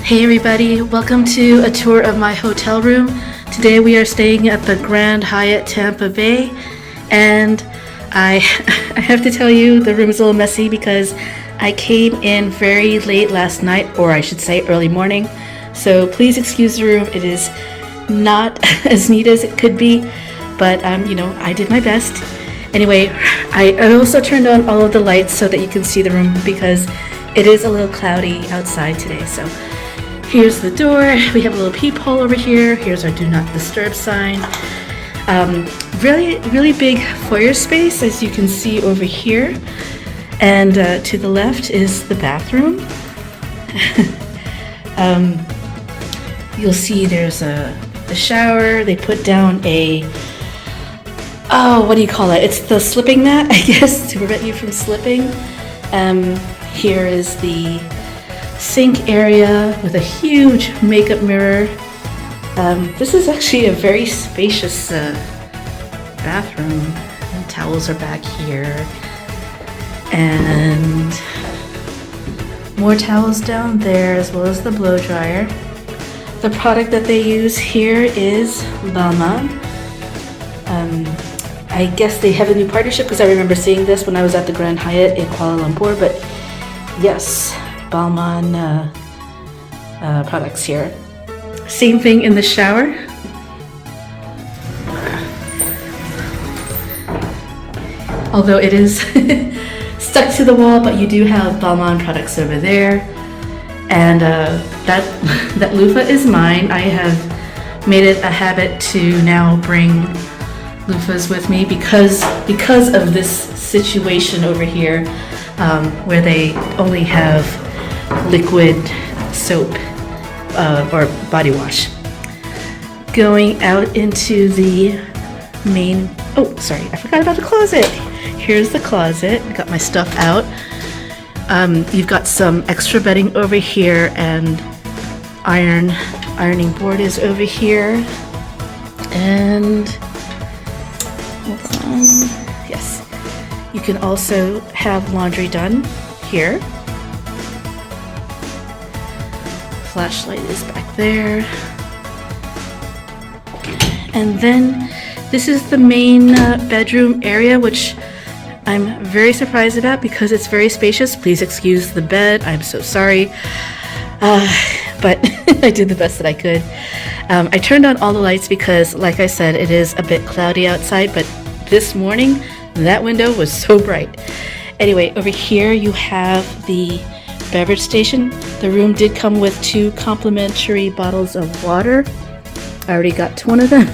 Hey everybody, welcome to a tour of my hotel room. Today we are staying at the Grand Hyatt Tampa Bay, and I have to tell you the room is a little messy because I came in very late last night, or I should say early morning, so please excuse the room. It is not as neat as it could be, but I did my best. Anyway, I also turned on all of the lights so that you can see the room because it is a little cloudy outside today. So here's the door. We have a little peephole over here. Here's our do not disturb sign. Really big foyer space, as you can see over here. And to the left is the bathroom. You'll see there's a shower. They put down what do you call it? It's the slipping mat, I guess, to prevent you from slipping. Here is the sink area with a huge makeup mirror. This is actually a very spacious bathroom. And towels are back here. And more towels down there, as well as the blow dryer. The product that they use here is Balmain. I guess they have a new partnership because I remember seeing this when I was at the Grand Hyatt in Kuala Lumpur, but yes, Balmain products here. Same thing in the shower. Although it is stuck to the wall, but you do have Balmain products over there. And that loofah is mine. I have made it a habit to now bring loofahs with me because of this situation over here, where they only have liquid soap or body wash. Going out into the main, I forgot about the closet. Here's the closet. Got my stuff out. You've got some extra bedding over here, and ironing board is over here. And yes, you can also have laundry done here. Flashlight is back there. And then this is the main bedroom area, which I'm very surprised about because it's very spacious. Please excuse the bed. I'm so sorry. But I did the best that I could. I turned on all the lights because, like I said, it is a bit cloudy outside, but this morning that window was so bright. Anyway, over here you have the beverage station. The room did come with 2 complimentary bottles of water. I already got one of them.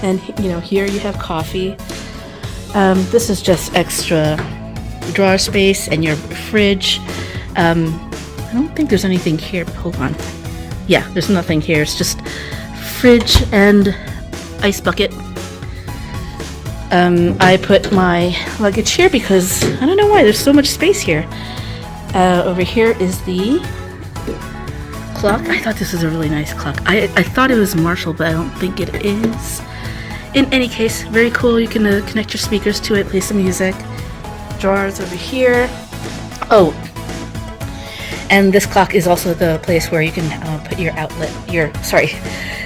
And here you have coffee. This is just extra drawer space and your fridge. I don't think there's anything here. Hold on. Yeah, there's nothing here. It's just fridge and ice bucket. I put my luggage here because I don't know why there's so much space here. Over here is the clock. I thought this was a really nice clock. I thought it was Marshall, but I don't think it is. In any case, very cool. You can connect your speakers to it, play some music. Drawers over here. Oh, and this clock is also the place where you can put your outlet.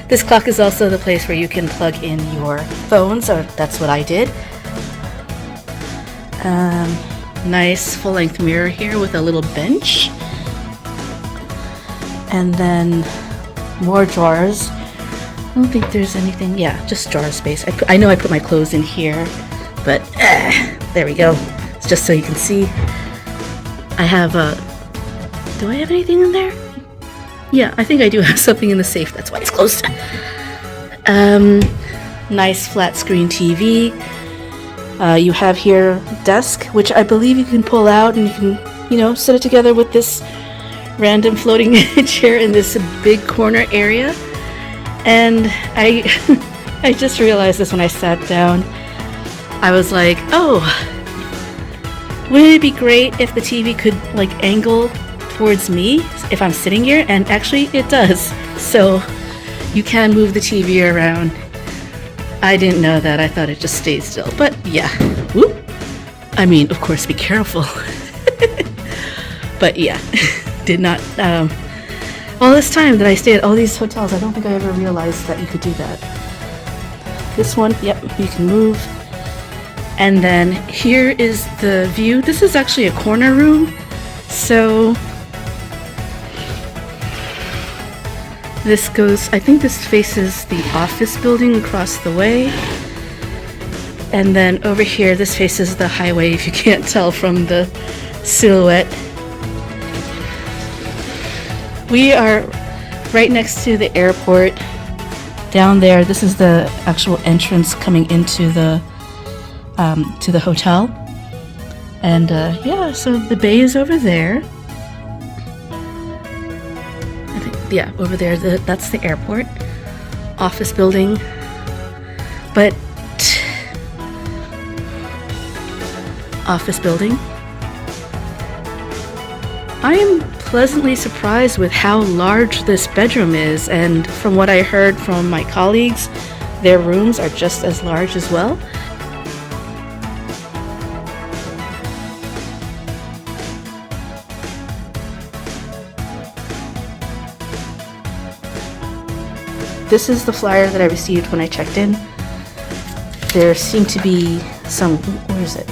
This clock is also the place where you can plug in your phones, or that's what I did. Nice full-length mirror here with a little bench. And then more drawers. I don't think there's anything. Yeah, just drawer space. I know I put my clothes in here, but there we go. It's just so you can see. I have do I have anything in there? Yeah, I think I do have something in the safe. That's why it's closed. Nice flat screen TV. You have here desk, which I believe you can pull out and you can, sit it together with this random floating chair in this big corner area. And I just realized this when I sat down. I was like, oh, wouldn't it be great if the TV could angle towards me if I'm sitting here? And actually it does. So you can move the TV around. I didn't know that. I thought it just stayed still. But yeah. Whoop. I mean, of course, be careful. But yeah, did not All this time that I stayed at all these hotels, I don't think I ever realized that you could do that. This one, yep, you can move. And then here is the view. This is actually a corner room. So this goes, I think this faces the office building across the way. And then over here, this faces the highway, if you can't tell from the silhouette. We are right next to the airport. Down there, this is the actual entrance coming into the to the hotel. And yeah, so the bay is over there. I think, yeah, over there, that's the airport. Office building. But office building. I am pleasantly surprised with how large this bedroom is, and from what I heard from my colleagues, their rooms are just as large as well. This is the flyer that I received when I checked in. There seem to be some, where is it?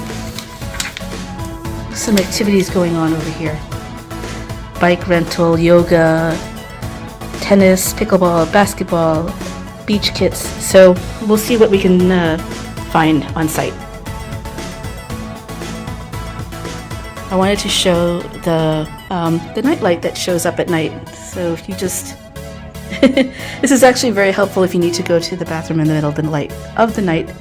Some activities going on over here. Bike rental, yoga, tennis, pickleball, basketball, beach kits. So we'll see what we can find on site. I wanted to show the nightlight that shows up at night. So if you just this is actually very helpful if you need to go to the bathroom in the middle of the night.